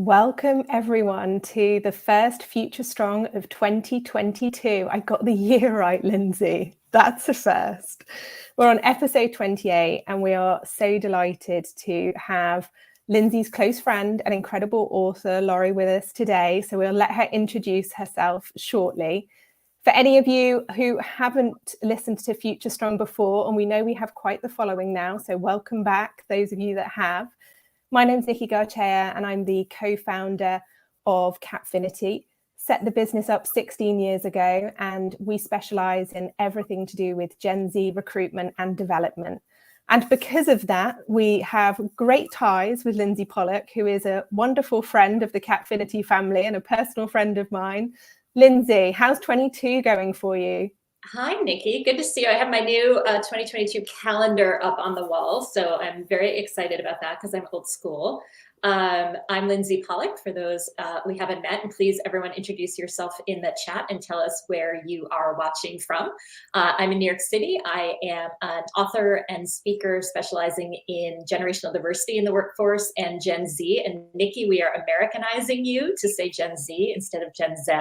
Welcome everyone to the first Future Strong of 2022. I got the year right, Lindsay. That's a first. We're on episode 28 and we are so delighted to have Lindsay's close friend and incredible author, Laurie, with us today. So we'll let her introduce herself shortly. For any of you who haven't listened to Future Strong before, and we know we have quite the following now, so welcome back, those of you that have. My name's Nikki Garchea, and I'm the co-founder of Capfinity. Set the business up 16 years ago, and we specialize in everything to do with Gen Z recruitment and development. And because of that, we have great ties with Lindsay Pollock, who is a wonderful friend of the Capfinity family and a personal friend of mine. Lindsay, how's 22 going for you? Hi, Nikki. Good to see you. I have my new 2022 calendar up on the wall, so I'm very excited about that because I'm old school. I'm Lindsay Pollock, for those we haven't met, and please, everyone, introduce yourself in the chat and tell us where you are watching from. I'm in New York City. I am an author and speaker specializing in generational diversity in the workforce and Gen Z. And Nikki, we are Americanizing you to say Gen Z instead of Gen Z.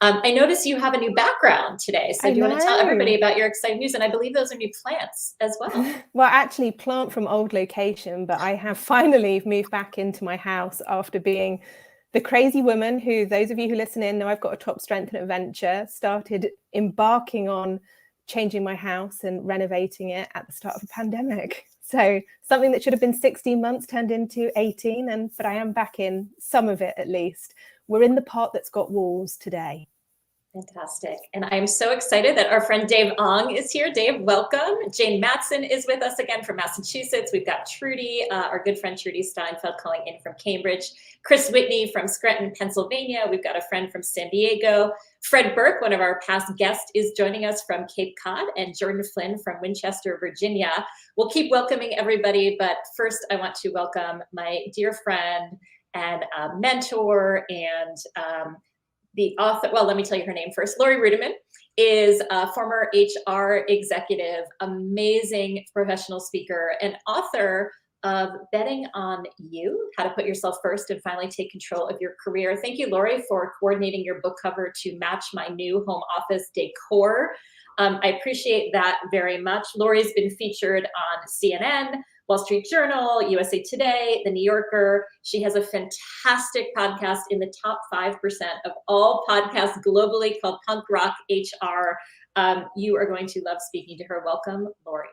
I notice you have a new background today, so do you want to tell everybody about your exciting news? And I believe those are new plants as well. Well, actually, plant from old location, but I have finally moved back into my house after being the crazy woman who, those of you who listen in know I've got a top strength and adventure, started embarking on changing my house and renovating it at the start of a pandemic. So something that should have been 16 months turned into 18, but I am back in some of it at least. We're in the part that's got walls today. Fantastic. And I'm so excited that our friend Dave Ong is here. Dave, welcome. Jane Matson is with us again from Massachusetts. We've got Trudy, our good friend Trudy Steinfeld, calling in from Cambridge. Chris Whitney from Scranton, Pennsylvania. We've got a friend from San Diego. Fred Burke, one of our past guests, is joining us from Cape Cod, and Jordan Flynn from Winchester, Virginia. We'll keep welcoming everybody, but first I want to welcome my dear friend and mentor and the author, well, let me tell you her name first. Laurie Ruettimann is a former HR executive, amazing professional speaker, and author of Betting on You, How to Put Yourself First and Finally Take Control of Your Career. Thank you, Laurie, for coordinating your book cover to match my new home office decor. I appreciate that very much. Laurie's been featured on CNN, Wall Street Journal, USA Today, The New Yorker. She has a fantastic podcast in the top 5% of all podcasts globally called Punk Rock HR. You are going to love speaking to her. Welcome, Laurie.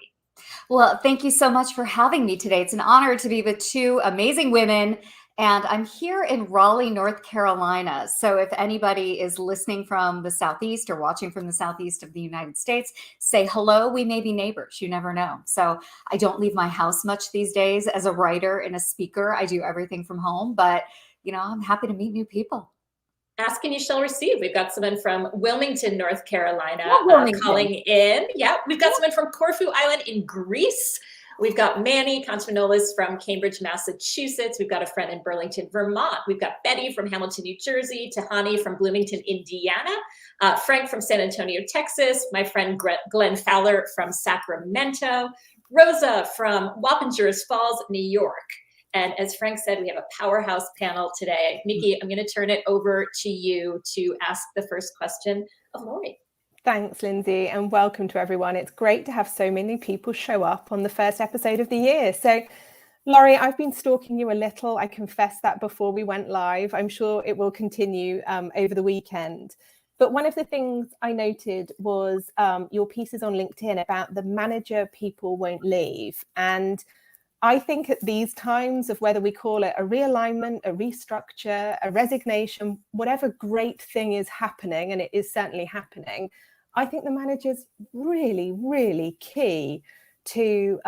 Well, thank you so much for having me today. It's an honor to be with two amazing women. And I'm here in Raleigh, North Carolina. So if anybody is listening from the Southeast or watching from the Southeast of the United States, say hello. We may be neighbors. You never know. So I don't leave my house much these days as a writer and a speaker. I do everything from home, but I'm happy to meet new people. Ask and you shall receive. We've got someone from Wilmington, North Carolina, calling in. Yeah, we've got someone from Corfu Island in Greece. We've got Manny Constantinolis from Cambridge, Massachusetts. We've got a friend in Burlington, Vermont. We've got Betty from Hamilton, New Jersey. Tahani from Bloomington, Indiana. Frank from San Antonio, Texas. My friend Glenn Fowler from Sacramento. Rosa from Wappingers Falls, New York. And as Frank said, we have a powerhouse panel today. Nikki, I'm going to turn it over to you to ask the first question of Laurie. Thanks, Lindsay, and welcome to everyone. It's great to have so many people show up on the first episode of the year. So, Laurie, I've been stalking you a little. I confessed that before we went live. I'm sure it will continue over the weekend. But one of the things I noted was your pieces on LinkedIn about the manager people won't leave. And I think at these times of whether we call it a realignment, a restructure, a resignation, whatever great thing is happening, and it is certainly happening, I think the manager's really, really key to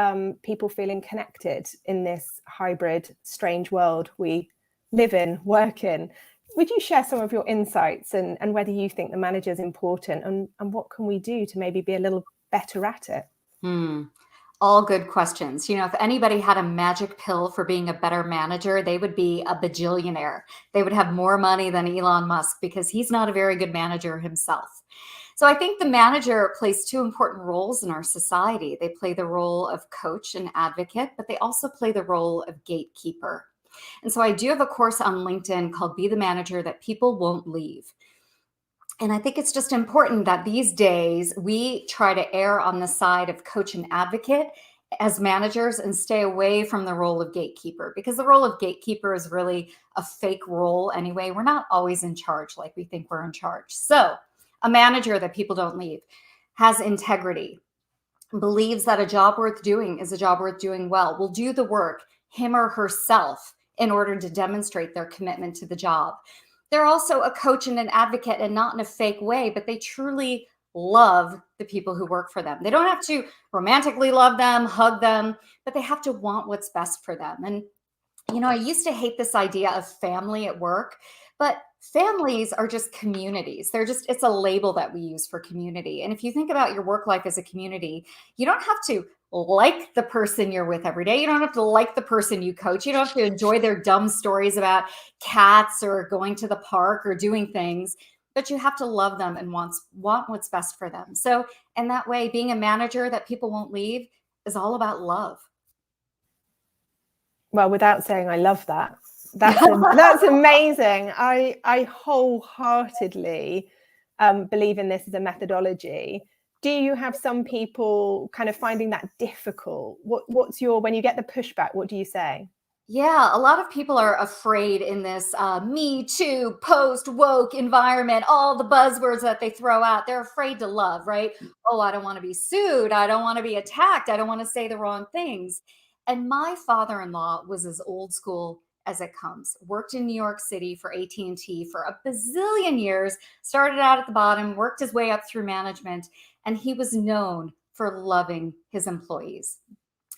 people feeling connected in this hybrid, strange world we live in, work in. Would you share some of your insights and whether you think the manager is important and what can we do to maybe be a little better at it? All good questions. If anybody had a magic pill for being a better manager, they would be a bajillionaire. They would have more money than Elon Musk because he's not a very good manager himself. So I think the manager plays two important roles in our society. They play the role of coach and advocate, but they also play the role of gatekeeper. And so I do have a course on LinkedIn called Be the Manager That People Won't Leave. And I think it's just important that these days we try to err on the side of coach and advocate as managers and stay away from the role of gatekeeper, because the role of gatekeeper is really a fake role anyway. We're not always in charge like we think we're in charge. So a manager that people don't leave has integrity, believes that a job worth doing is a job worth doing well, will do the work, him or herself, in order to demonstrate their commitment to the job. They're also a coach and an advocate, and not in a fake way, but they truly love the people who work for them. They don't have to romantically love them, hug them, but they have to want what's best for them. And, you know, I used to hate this idea of family at work, but families are just communities. It's a label that we use for community. And if you think about your work life as a community, you don't have to like the person you're with every day. You don't have to like the person you coach. You don't have to enjoy their dumb stories about cats or going to the park or doing things, but you have to love them and want what's best for them. So in that way, being a manager that people won't leave is all about love. Well, without saying I love that. That's amazing. I wholeheartedly believe in this as a methodology. Do you have some people kind of finding that difficult? What's when you get the pushback, what do you say? Yeah, a lot of people are afraid in this Me Too, post-woke environment, all the buzzwords that they throw out. They're afraid to love, right? Oh, I don't want to be sued. I don't want to be attacked. I don't want to say the wrong things. And my father-in-law was as old school as it comes. Worked in New York City for AT&T for a bazillion years, started out at the bottom, worked his way up through management, and he was known for loving his employees.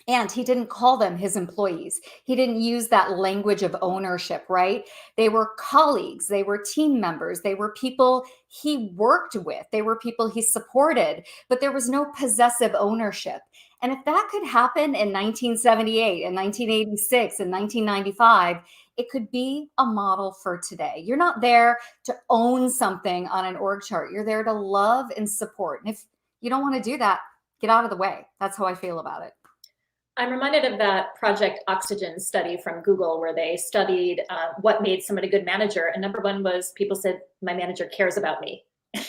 And he didn't call them his employees. He didn't use that language of ownership, right? They were colleagues. They were team members. They were people he worked with. They were people he supported, but there was no possessive ownership. And if that could happen in 1978, in 1986, in 1995, it could be a model for today. You're not there to own something on an org chart. You're there to love and support. And if you don't want to do that, get out of the way. That's how I feel about it. I'm reminded of that Project Oxygen study from Google, where they studied what made someone a good manager. And number one was people said, my manager cares about me.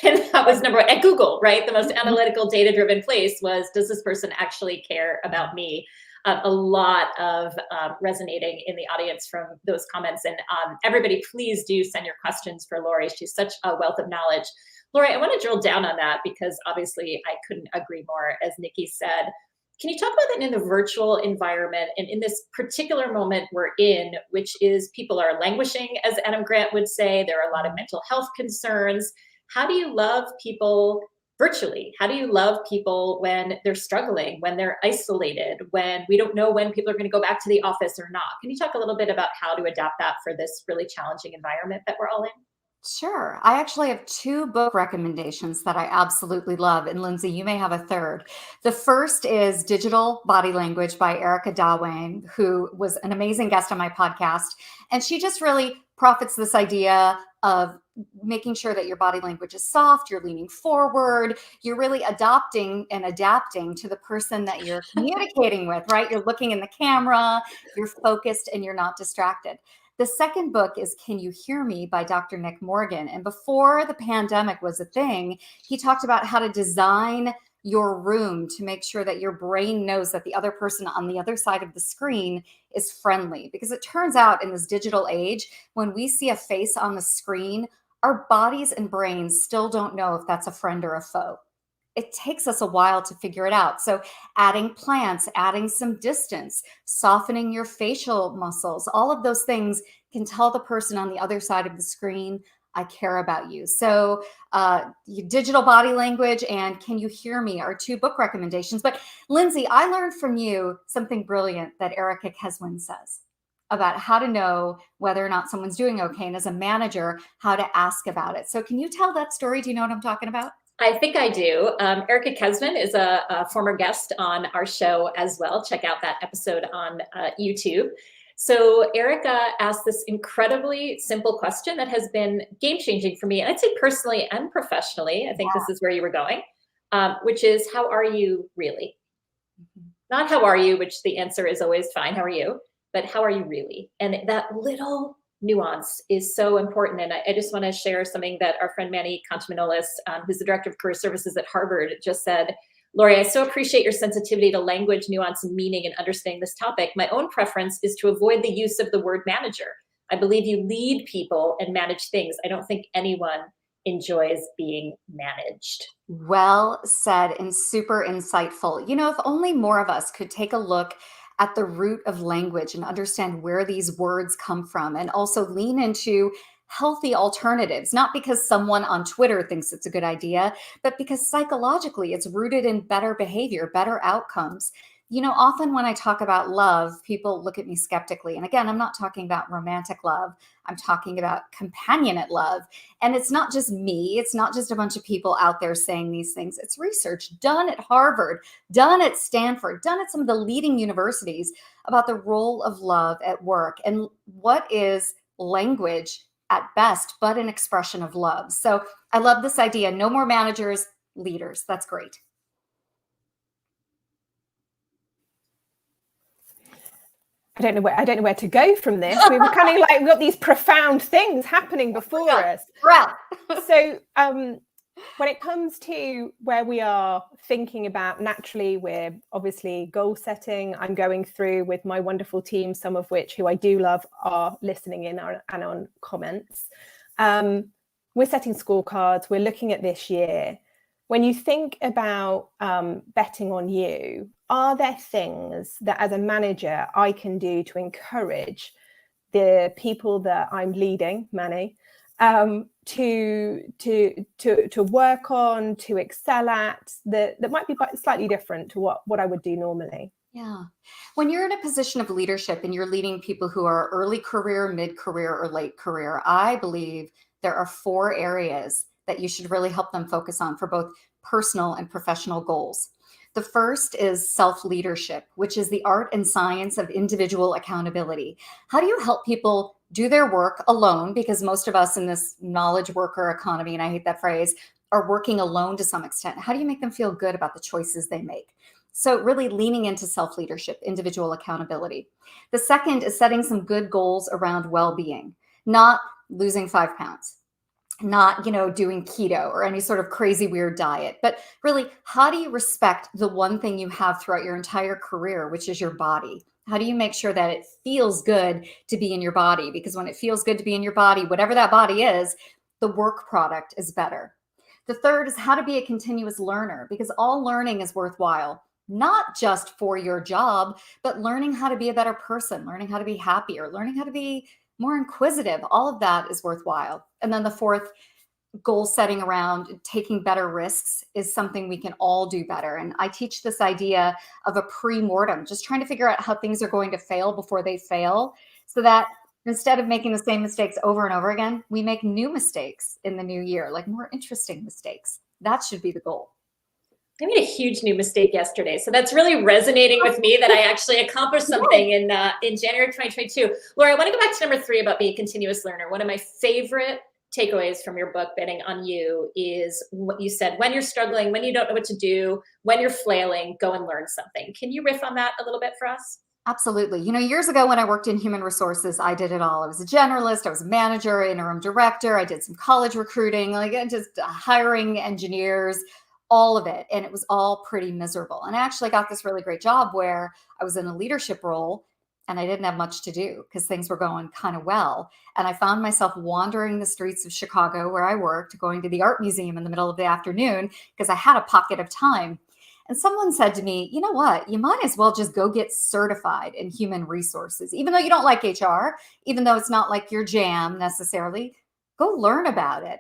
And that was number one at Google, right? The most analytical, data-driven place was, does this person actually care about me? A lot of resonating in the audience from those comments. And everybody, please do send your questions for Laurie. She's such a wealth of knowledge. Laurie, I want to drill down on that because obviously I couldn't agree more, as Nikki said. Can you talk about that in the virtual environment and in this particular moment we're in, which is people are languishing, as Adam Grant would say, there are a lot of mental health concerns. How do you love people virtually? How do you love people when they're struggling, when they're isolated, when we don't know when people are going to go back to the office or not? Can you talk a little bit about how to adapt that for this really challenging environment that we're all in? Sure. I actually have 2 book recommendations that I absolutely love. And Lindsay, you may have a third. The first is Digital Body Language by Erica Dawane, who was an amazing guest on my podcast. And she just really profits this idea of making sure that your body language is soft, you're leaning forward, you're really adopting and adapting to the person that you're communicating with, right? You're looking in the camera, you're focused, and you're not distracted. The second book is Can You Hear Me by Dr. Nick Morgan. And before the pandemic was a thing, he talked about how to design your room to make sure that your brain knows that the other person on the other side of the screen is friendly. Because it turns out in this digital age, when we see a face on the screen, our bodies and brains still don't know if that's a friend or a foe. It takes us a while to figure it out. So adding plants, adding some distance, softening your facial muscles, all of those things can tell the person on the other side of the screen, I care about you. So Digital Body Language and Can You Hear Me are 2 book recommendations. But Lindsay, I learned from you something brilliant that Erica Keswin says about how to know whether or not someone's doing okay. And as a manager, how to ask about it. So can you tell that story? Do you know what I'm talking about? I think I do. Erica Keswin is a former guest on our show as well. Check out that episode on YouTube. So Erica asked this incredibly simple question that has been game-changing for me, and I'd say personally and professionally. I think this is where you were going, which is, how are you really? Not how are you, which the answer is always fine. How are you? but how are you really? And that little nuance is so important. And I just want to share something that our friend Manny Contaminolis, who's the director of career services at Harvard, just said. Laurie, I so appreciate your sensitivity to language, nuance, and meaning in understanding this topic. My own preference is to avoid the use of the word manager. I believe you lead people and manage things. I don't think anyone enjoys being managed. Well said and super insightful. If only more of us could take a look at the root of language and understand where these words come from, and also lean into healthy alternatives, not because someone on Twitter thinks it's a good idea, but because psychologically it's rooted in better behavior, better outcomes. Often when I talk about love, people look at me skeptically. And again, I'm not talking about romantic love. I'm talking about companionate love. And it's not just me. It's not just a bunch of people out there saying these things. It's research done at Harvard, done at Stanford, done at some of the leading universities about the role of love at work and what is language at best, but an expression of love. So I love this idea. No more managers, leaders. That's great. I don't know where to go from this. We were kind of like, we've got these profound things happening before us. Right. So when it comes to where we are thinking about, naturally, we're obviously goal setting. I'm going through with my wonderful team, some of which who I do love are listening in and on comments. We're setting scorecards. We're looking at this year. When you think about betting on you, are there things that as a manager I can do to encourage the people that I'm leading, Manny, to work on, to excel at, that might be slightly different to what I would do normally? Yeah. When you're in a position of leadership and you're leading people who are early career, mid-career, or late career, I believe there are 4 areas that you should really help them focus on for both personal and professional goals. The first is self-leadership, which is the art and science of individual accountability. How do you help people do their work alone? Because most of us in this knowledge worker economy, and I hate that phrase, are working alone to some extent. How do you make them feel good about the choices they make? So really leaning into self-leadership, individual accountability. The second is setting some good goals around well-being, not losing 5 pounds, not, doing keto or any sort of crazy weird diet, but really, how do you respect the one thing you have throughout your entire career, which is your body? How do you make sure that it feels good to be in your body? Because when it feels good to be in your body, whatever that body is, the work product is better. The third is how to be a continuous learner, because all learning is worthwhile, not just for your job, but learning how to be a better person, learning how to be happier, learning how to be more inquisitive. All of that is worthwhile. And then the fourth, goal setting around taking better risks, is something we can all do better. And I teach this idea of a pre-mortem, just trying to figure out how things are going to fail before they fail, so that instead of making the same mistakes over and over again, we make new mistakes in the new year, like more interesting mistakes. That should be the goal. I made a huge new mistake yesterday. So that's really resonating with me that I actually accomplished something in January 2022. Laura, I want to go back to number 3 about being a continuous learner. One of my favorite takeaways from your book, Betting on You, is what you said: when you're struggling, when you don't know what to do, when you're flailing, go and learn something. Can you riff on that a little bit for us? Absolutely. Years ago when I worked in human resources, I did it all. I was a generalist, I was a manager, interim director, I did some college recruiting, just hiring engineers, all of it. And it was all pretty miserable. And I actually got this really great job where I was in a leadership role and I didn't have much to do because things were going kind of well. And I found myself wandering the streets of Chicago where I worked, going to the art museum in the middle of the afternoon because I had a pocket of time. And someone said to me, you know what, you might as well just go get certified in human resources. Even though you don't like HR, even though it's not like your jam necessarily, go learn about it.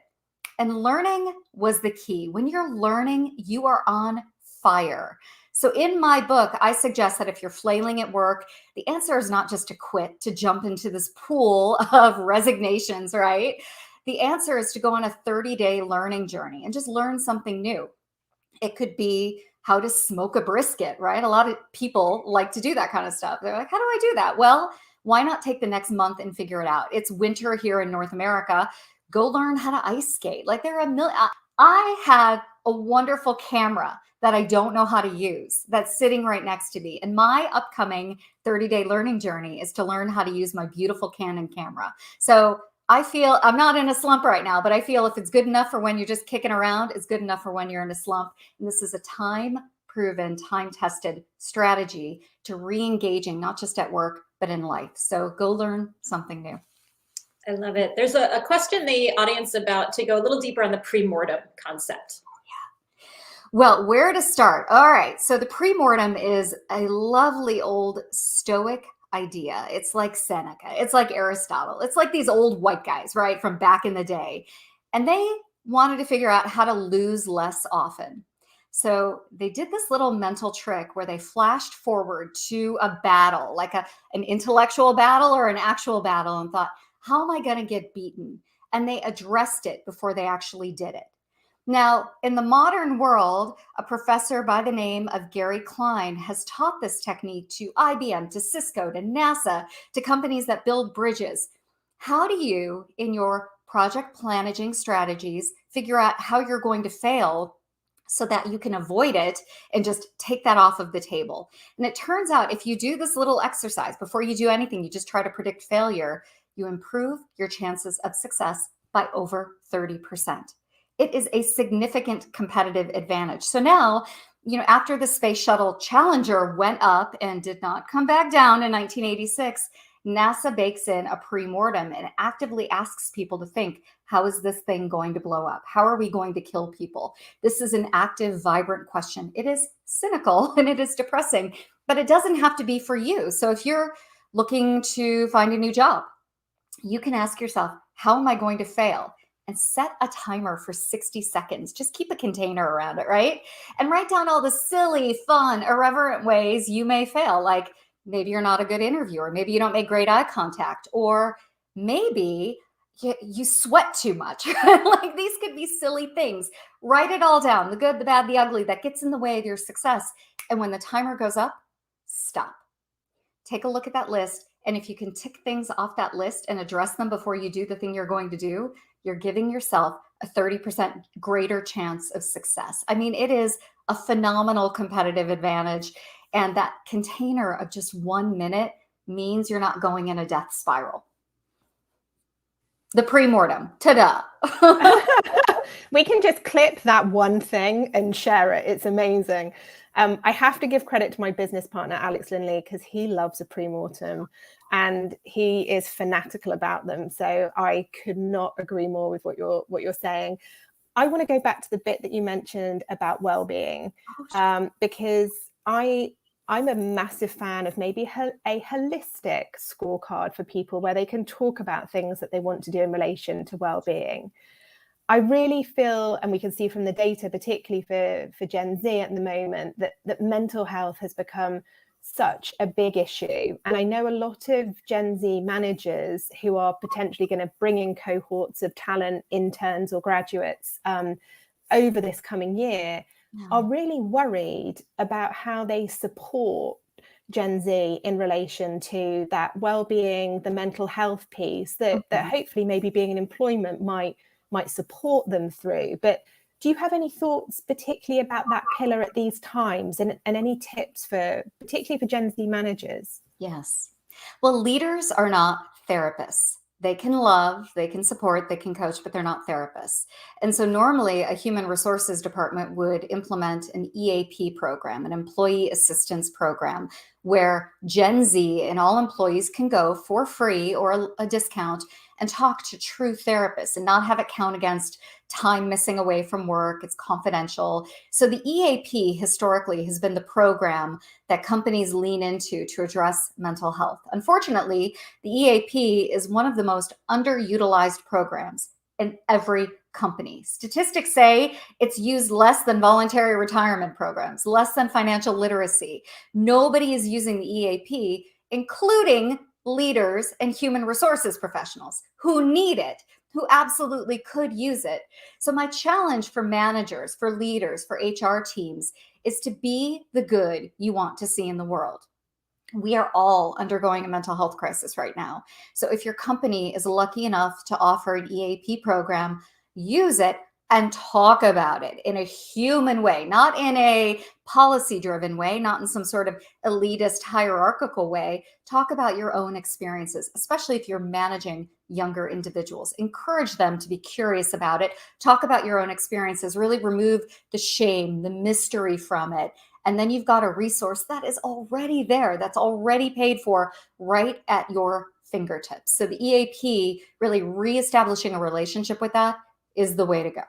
And learning was the key. When you're learning, you are on fire. So in my book, I suggest that if you're flailing at work, the answer is not just to quit, to jump into this pool of resignations, right? The answer is to go on a 30-day learning journey and just learn something new. It could be how to smoke a brisket, right? A lot of people like to do that kind of stuff. They're like, how do I do that? Well, why not take the next month and figure it out? It's winter here in North America. Go learn how to ice skate. Like there are a million. I had a wonderful camera that I don't know how to use that's sitting right next to me. And my upcoming 30-day learning journey is to learn how to use my beautiful Canon camera. So I feel I'm not in a slump right now, but I feel if it's good enough for when you're just kicking around, it's good enough for when you're in a slump. And this is a time-proven, time-tested strategy to re-engaging, not just at work, but in life. So go learn something new. I love it. There's a question in the audience about to go a little deeper on the pre-mortem concept. Well, where to start? All right. So the pre-mortem is a lovely old Stoic idea. It's like Seneca. It's like Aristotle. It's like these old white guys, right, from back in the day. And they wanted to figure out how to lose less often. So they did this little mental trick where they flashed forward to a battle, like an intellectual battle or an actual battle, and thought, how am I going to get beaten? And they addressed it before they actually did it. Now, in the modern world, a professor by the name of Gary Klein has taught this technique to IBM, to Cisco, to NASA, to companies that build bridges. How do you, in your project planning strategies, figure out how you're going to fail so that you can avoid it and just take that off of the table? And it turns out if you do this little exercise before you do anything, you just try to predict failure, you improve your chances of success by over 30%. It is a significant competitive advantage. So now, after the Space Shuttle Challenger went up and did not come back down in 1986, NASA bakes in a pre-mortem and actively asks people to think, how is this thing going to blow up? How are we going to kill people? This is an active, vibrant question. It is cynical and it is depressing, but it doesn't have to be for you. So if you're looking to find a new job, you can ask yourself, how am I going to fail? And set a timer for 60 seconds. Just keep a container around it, right? And write down all the silly, fun, irreverent ways you may fail. Like maybe you're not a good interviewer. Maybe you don't make great eye contact. Or maybe you sweat too much. Like these could be silly things. Write it all down. The good, the bad, the ugly that gets in the way of your success. And when the timer goes up, stop. Take a look at that list. And if you can tick things off that list and address them before you do the thing you're going to do, you're giving yourself a 30% greater chance of success. I mean, it is a phenomenal competitive advantage. And that container of just 1 minute means you're not going in a death spiral. The pre-mortem, ta-da. We can just clip that one thing and share it. It's amazing. I have to give credit to my business partner, Alex Linley, because he loves a pre-mortem and he is fanatical about them. So I could not agree more with what you're saying. I want to go back to the bit that you mentioned about well-being, because I'm a massive fan of maybe a holistic scorecard for people where they can talk about things that they want to do in relation to well-being. I really feel, and we can see from the data, particularly for Gen Z at the moment, that mental health has become such a big issue. And I know a lot of Gen Z managers who are potentially going to bring in cohorts of talent, interns or graduates over this coming year are really worried about how they support Gen Z in relation to that well-being, the mental health piece that hopefully maybe being in employment might support them through. But do you have any thoughts particularly about that pillar at these times and any tips particularly for Gen Z managers? Yes. Well, leaders are not therapists. They can love, they can support, they can coach, but they're not therapists. And so normally a human resources department would implement an EAP program, an employee assistance program, where Gen Z and all employees can go for free or a discount and talk to true therapists and not have it count against time missing away from work. It's confidential. So the EAP historically has been the program that companies lean into to address mental health. Unfortunately, the EAP is one of the most underutilized programs in every company. Statistics say it's used less than voluntary retirement programs, less than financial literacy. Nobody is using the EAP, including leaders and human resources professionals who need it, who absolutely could use it. So my challenge for managers, for leaders, for HR teams is to be the good you want to see in the world. We are all undergoing a mental health crisis right now. So if your company is lucky enough to offer an EAP program, use it and talk about it in a human way, not in a policy-driven way, not in some sort of elitist hierarchical way. Talk about your own experiences, especially if you're managing younger individuals. Encourage them to be curious about it. Talk about your own experiences, really remove the shame, the mystery from it. And then you've got a resource that is already there, that's already paid for right at your fingertips. So the EAP, really reestablishing a relationship with that, is the way to go.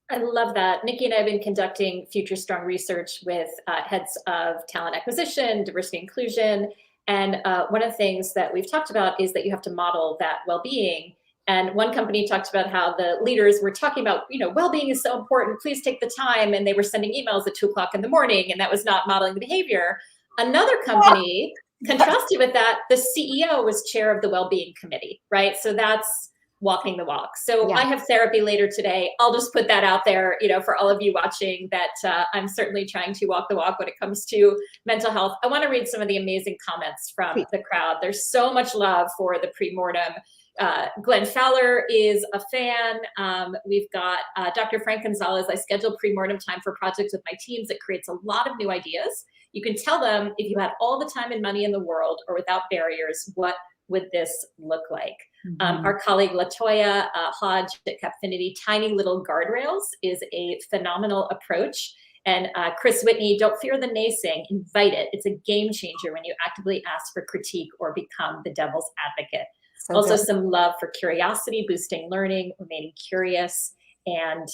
I love that. Nikki and I have been conducting Future Strong research with heads of talent acquisition, diversity, inclusion. And one of the things that we've talked about is that you have to model that well-being. And one company talked about how the leaders were talking about, well-being is so important, please take the time. And they were sending emails at 2 o'clock in the morning, and that was not modeling the behavior. Another company contrasted with that, the CEO was chair of the well-being committee, right? So that's walking the walk. So I have therapy later today. I'll just put that out there, for all of you watching, that I'm certainly trying to walk the walk when it comes to mental health. I want to read some of the amazing comments from the crowd. There's so much love for the pre-mortem. Glenn Fowler is a fan. We've got Dr. Frank Gonzalez. I schedule pre-mortem time for projects with my teams. It creates a lot of new ideas. You can tell them, if you had all the time and money in the world or without barriers, what would this look like? Our colleague Latoya Hodge at Capfinity, tiny little guardrails is a phenomenal approach. And Chris Whitney, don't fear the naysaying, invite it. It's a game changer when you actively ask for critique or become the devil's advocate. So also good. Some love for curiosity, boosting learning, remaining curious, and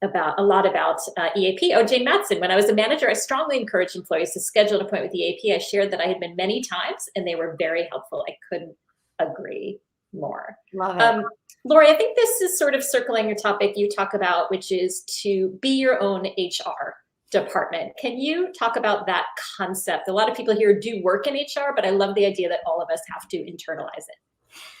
about EAP. Oh, Jane Matson, when I was a manager, I strongly encouraged employees to schedule an appointment with EAP. I shared that I had been many times and they were very helpful. I couldn't agree more. Love it. Laurie, I think this is sort of circling a topic you talk about, which is to be your own HR department. Can you talk about that concept? A lot of people here do work in HR, but I love the idea that all of us have to internalize it.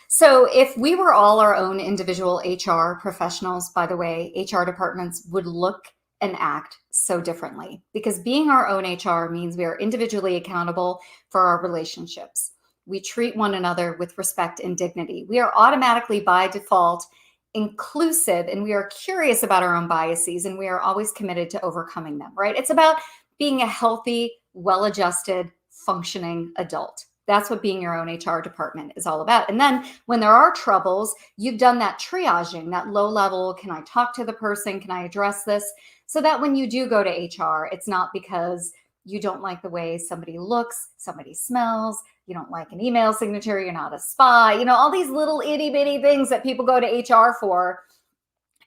So if we were all our own individual HR professionals, by the way, HR departments would look and act so differently, because being our own HR means we are individually accountable for our relationships. We treat one another with respect and dignity. We are automatically, by default, inclusive, and we are curious about our own biases, and we are always committed to overcoming them, right? It's about being a healthy, well-adjusted, functioning adult. That's what being your own HR department is all about. And then when there are troubles, you've done that triaging, that low level, can I talk to the person? Can I address this? So that when you do go to HR, it's not because you don't like the way somebody looks, somebody smells, you don't like an email signature, you're not a spy, all these little itty bitty things that people go to HR for,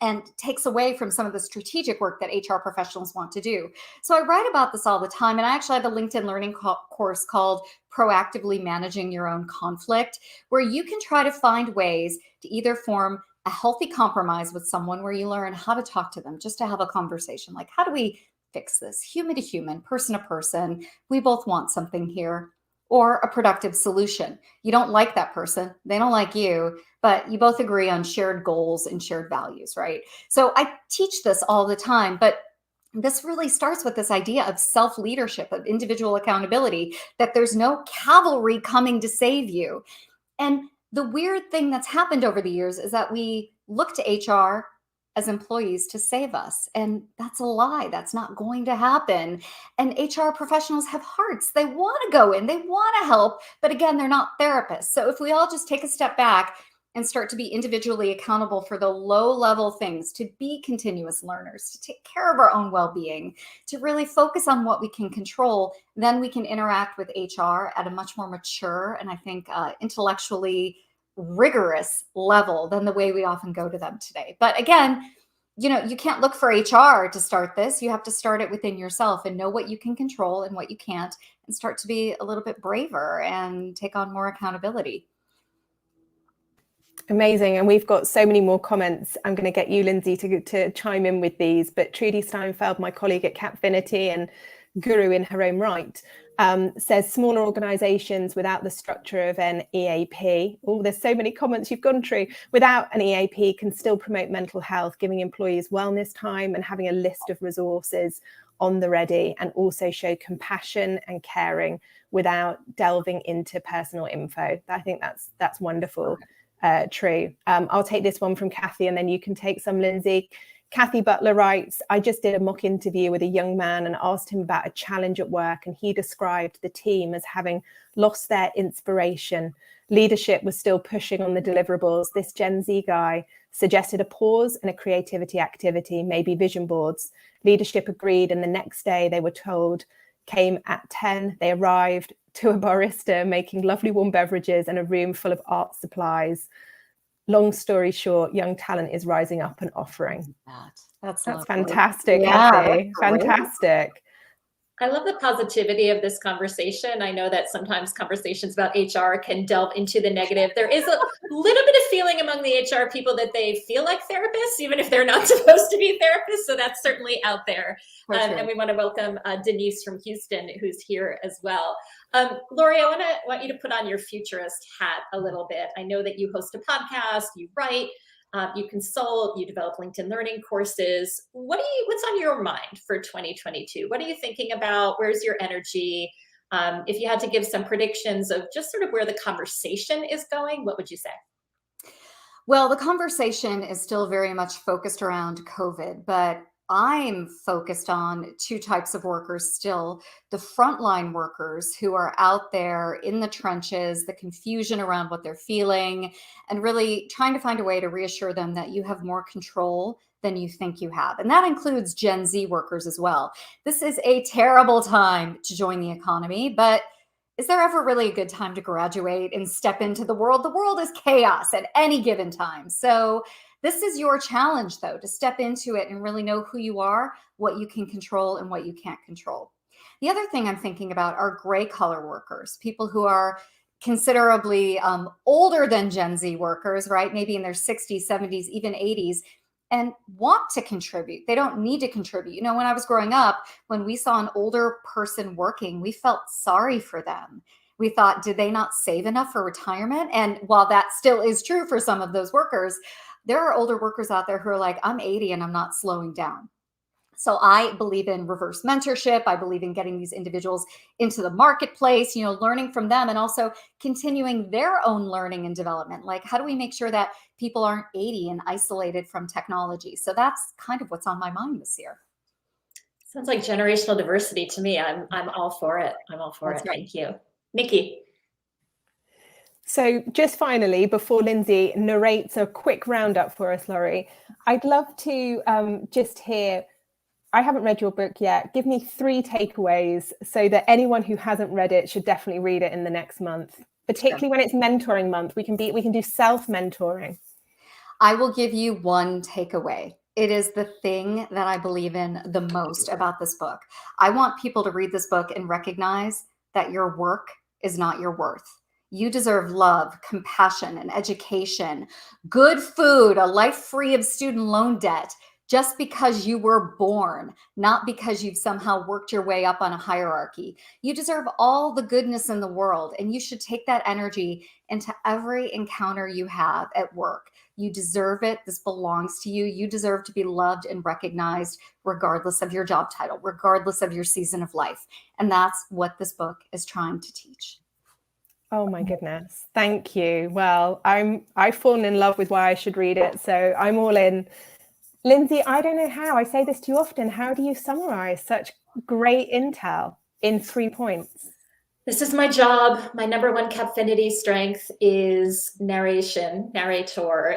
and takes away from some of the strategic work that HR professionals want to do. So I write about this all the time. And I actually have a LinkedIn learning course called Proactively Managing Your Own Conflict, where you can try to find ways to either form a healthy compromise with someone where you learn how to talk to them, just to have a conversation. Like, how do we fix this? Human to human, person to person. We both want something here. Or a productive solution. You don't like that person, they don't like you, but you both agree on shared goals and shared values, right? So I teach this all the time, but this really starts with this idea of self-leadership, of individual accountability, that there's no cavalry coming to save you. And the weird thing that's happened over the years is that we look to HR as employees to save us. And that's a lie. That's not going to happen. And HR professionals have hearts. They want to go in, they want to help, but again, they're not therapists. So if we all just take a step back and start to be individually accountable for the low-level things, to be continuous learners, to take care of our own well-being, to really focus on what we can control, then we can interact with HR at a much more mature and I think intellectually rigorous level than the way we often go to them today. But again, you can't look for HR to start this. You have to start it within yourself and know what you can control and what you can't, and start to be a little bit braver and take on more accountability. Amazing. And we've got so many more comments. I'm going to get you, Lindsay, to chime in with these. But Trudy Steinfeld, my colleague at Capfinity and guru in her own right, says smaller organizations without the structure of an EAP. Oh, there's so many comments you've gone through. Without an EAP can still promote mental health, giving employees wellness time and having a list of resources on the ready, and also show compassion and caring without delving into personal info. I think that's wonderful. true. I'll take this one from Kathy, and then you can take some, Lindsay. Kathy Butler writes, I just did a mock interview with a young man and asked him about a challenge at work, and he described the team as having lost their inspiration. Leadership was still pushing on the deliverables. This Gen Z guy suggested a pause and a creativity activity, maybe vision boards. Leadership agreed, and the next day they were told, came at 10, they arrived to a barista making lovely warm beverages and a room full of art supplies. Long story short, young talent is rising up and offering. That's fantastic, yeah, Kathy. that's Fantastic. I love the positivity of this conversation. I know that sometimes conversations about HR can delve into the negative. There is a little bit of feeling among the HR people that they feel like therapists, even if they're not supposed to be therapists. So that's certainly out there. Sure. And we want to welcome Denise from Houston, who's here as well. Laurie, I want you to put on your futurist hat a little bit. I know that you host a podcast, you write, you consult, you develop LinkedIn learning courses. What's on your mind for 2022? What are you thinking about? Where's your energy? If you had to give some predictions of just sort of where the conversation is going, what would you say? Well, the conversation is still very much focused around COVID, but I'm focused on two types of workers still. The frontline workers who are out there in the trenches, the confusion around what they're feeling, and really trying to find a way to reassure them that you have more control than you think you have. And that includes Gen Z workers as well. This is a terrible time to join the economy, but is there ever really a good time to graduate and step into the world? The world is chaos at any given time. So this is your challenge, though, to step into it and really know who you are, what you can control and what you can't control. The other thing I'm thinking about are gray collar workers, people who are considerably older than Gen Z workers, right? Maybe in their 60s, 70s, even 80s, and want to contribute. They don't need to contribute. You know, when I was growing up, when we saw an older person working, we felt sorry for them. We thought, did they not save enough for retirement? And while that still is true for some of those workers, there are older workers out there who are like, I'm 80 and I'm not slowing down. So I believe in reverse mentorship. I believe in getting these individuals into the marketplace, you know, learning from them and also continuing their own learning and development. Like, how do we make sure that people aren't 80 and isolated from technology? So that's kind of what's on my mind this year. Sounds like generational diversity to me. I'm all for it. I'm all for it. Thank you. Nikki. So just finally, before Lindsay narrates a quick roundup for us, Laurie, I'd love to just hear, I haven't read your book yet. Give me 3 takeaways so that anyone who hasn't read it should definitely read it in the next month, particularly when it's mentoring month. We can do self-mentoring. I will give you one takeaway. It is the thing that I believe in the most about this book. I want people to read this book and recognize that your work is not your worth. You deserve love, compassion, and education, good food, a life free of student loan debt, just because you were born, not because you've somehow worked your way up on a hierarchy. You deserve all the goodness in the world, and you should take that energy into every encounter you have at work. You deserve it. This belongs to you. You deserve to be loved and recognized regardless of your job title, regardless of your season of life. And that's what this book is trying to teach. Oh my goodness. Thank you. Well, I've fallen in love with why I should read it. So I'm all in. Lindsay, I don't know how, I say this to you often. How do you summarize such great intel in 3 points? This is my job. My number one Capfinity strength is narrator.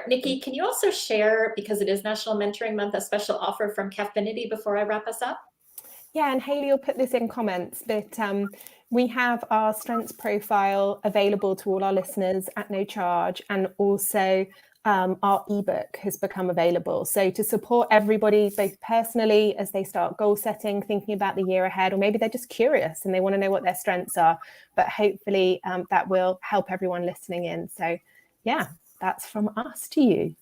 Nikki, can you also share, because it is National Mentoring Month, a special offer from Capfinity before I wrap us up? Yeah, and Haley will put this in comments, but we have our strengths profile available to all our listeners at no charge, and also our ebook has become available. So to support everybody, both personally as they start goal setting, thinking about the year ahead, or maybe they're just curious and they want to know what their strengths are, but hopefully that will help everyone listening in. So yeah, that's from us to you.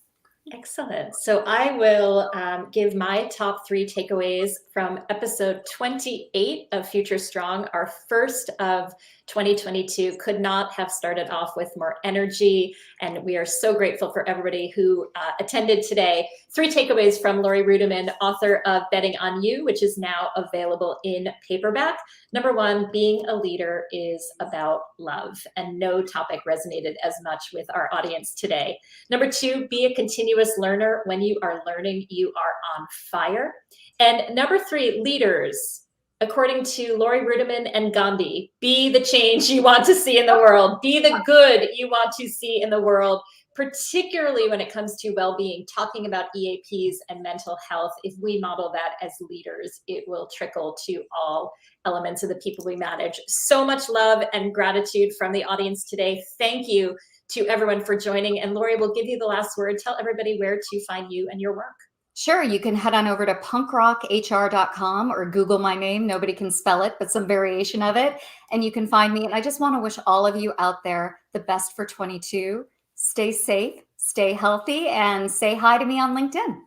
Excellent. So I will give my top 3 takeaways from episode 28 of Future Strong, our first of 2022. Could not have started off with more energy, and we are so grateful for everybody who attended today. 3 takeaways from Laurie Ruettimann, author of Betting on You, which is now available in paperback. Number 1, being a leader is about love, and no topic resonated as much with our audience today. Number 2, be a continuous learner. When you are learning, you are on fire. And number 3, leaders, according to Laurie Ruettimann and Gandhi, be the change you want to see in the world. Be the good you want to see in the world, particularly when it comes to well-being, talking about EAPs and mental health. If we model that as leaders, it will trickle to all elements of the people we manage. So much love and gratitude from the audience today. Thank you to everyone for joining. And Laurie, will give you the last word. Tell everybody where to find you and your work. Sure. You can head on over to punkrockhr.com or Google my name. Nobody can spell it, but some variation of it. And you can find me. And I just want to wish all of you out there the best for 22. Stay safe, stay healthy, and say hi to me on LinkedIn.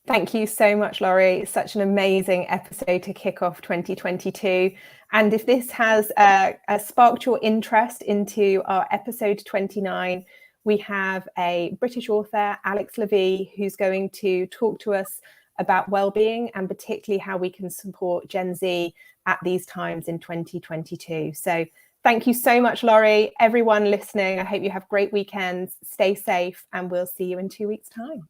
Thank you so much, Laurie. Such an amazing episode to kick off 2022. And if this has sparked your interest into our episode 29, we have a British author, Alex Levy, who's going to talk to us about well-being and particularly how we can support Gen Z at these times in 2022. So thank you so much, Laurie. Everyone listening, I hope you have great weekends. Stay safe, and we'll see you in 2 weeks' time.